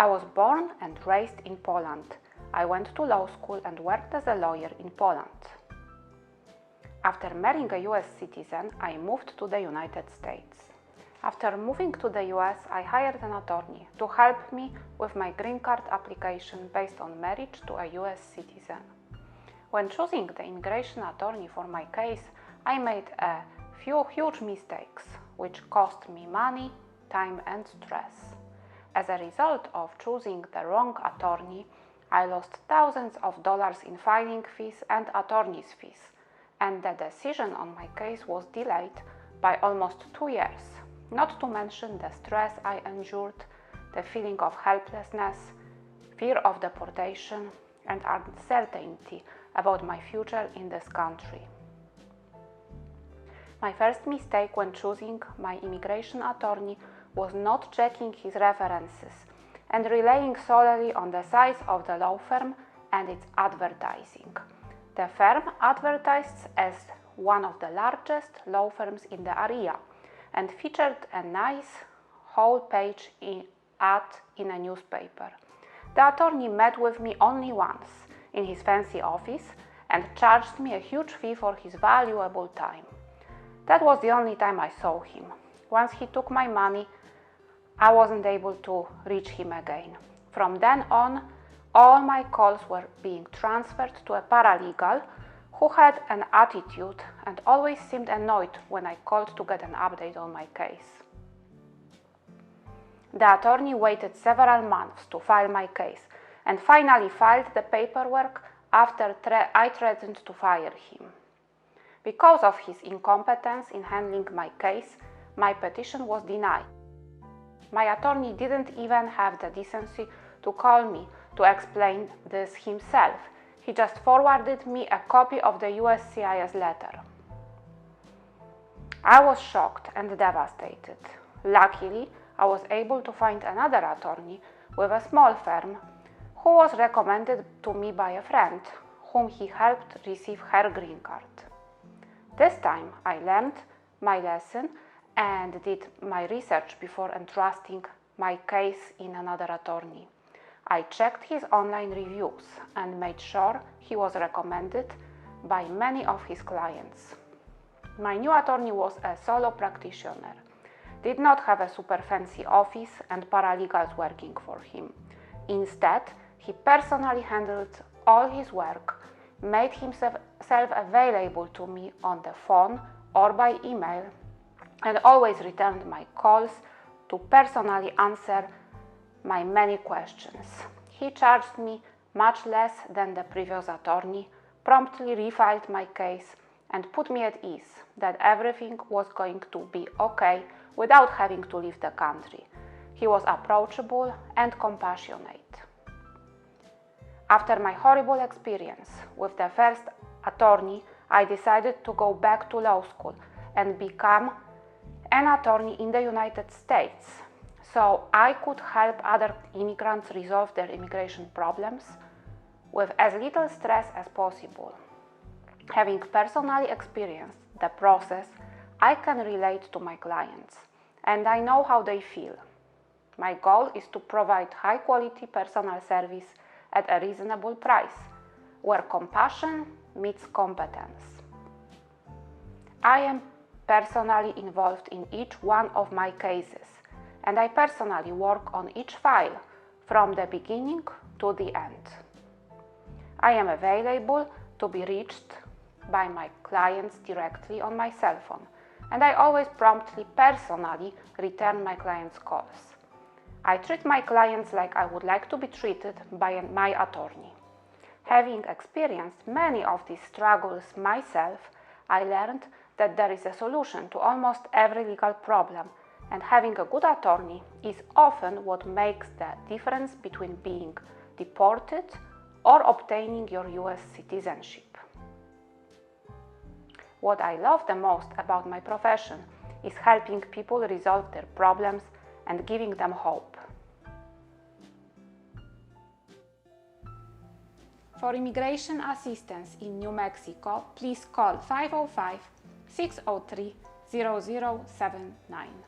I was born and raised in Poland. I went to law school and worked as a lawyer in Poland. After marrying a U.S. citizen, I moved to the United States. After moving to the U.S., I hired an attorney to help me with my green card application based on marriage to a U.S. citizen. When choosing the immigration attorney for my case, I made a few huge mistakes, which cost me money, time and stress. As a result of choosing the wrong attorney, I lost thousands of dollars in filing fees and attorney's fees, and the decision on my case was delayed by almost 2 years, not to mention the stress I endured, the feeling of helplessness, fear of deportation, and uncertainty about my future in this country. My first mistake when choosing my immigration attorney was not checking his references and relying solely on the size of the law firm and its advertising. The firm advertised as one of the largest law firms in the area and featured a nice whole-page ad in a newspaper. The attorney met with me only once in his fancy office and charged me a huge fee for his valuable time. That was the only time I saw him. Once he took my money, I wasn't able to reach him again. From then on, all my calls were being transferred to a paralegal who had an attitude and always seemed annoyed when I called to get an update on my case. The attorney waited several months to file my case and finally filed the paperwork after I threatened to fire him. Because of his incompetence in handling my case, my petition was denied. My attorney didn't even have the decency to call me to explain this himself. He just forwarded me a copy of the USCIS letter. I was shocked and devastated. Luckily, I was able to find another attorney with a small firm who was recommended to me by a friend whom he helped receive her green card. This time I learned my lesson and did my research before entrusting my case in another attorney. I checked his online reviews and made sure he was recommended by many of his clients. My new attorney was a solo practitioner, did not have a super fancy office and paralegals working for him. Instead, he personally handled all his work, made himself available to me on the phone or by email, and always returned my calls to personally answer my many questions. He charged me much less than the previous attorney, promptly refiled my case, and put me at ease that everything was going to be okay without having to leave the country. He was approachable and compassionate. After my horrible experience with the first attorney, I decided to go back to law school and become an attorney in the United States, so I could help other immigrants resolve their immigration problems with as little stress as possible. Having personally experienced the process, I can relate to my clients, and I know how they feel. My goal is to provide high-quality personal service at a reasonable price, where compassion meets competence. I am personally involved in each one of my cases, and I personally work on each file from the beginning to the end. I am available to be reached by my clients directly on my cell phone, and I always promptly personally return my clients' calls. I treat my clients like I would like to be treated by my attorney. Having experienced many of these struggles myself, I learned that there is a solution to almost every legal problem, and having a good attorney is often what makes the difference between being deported or obtaining your U.S. citizenship. What I love the most about my profession is helping people resolve their problems and giving them hope. For immigration assistance in New Mexico, please call 505-603-0079.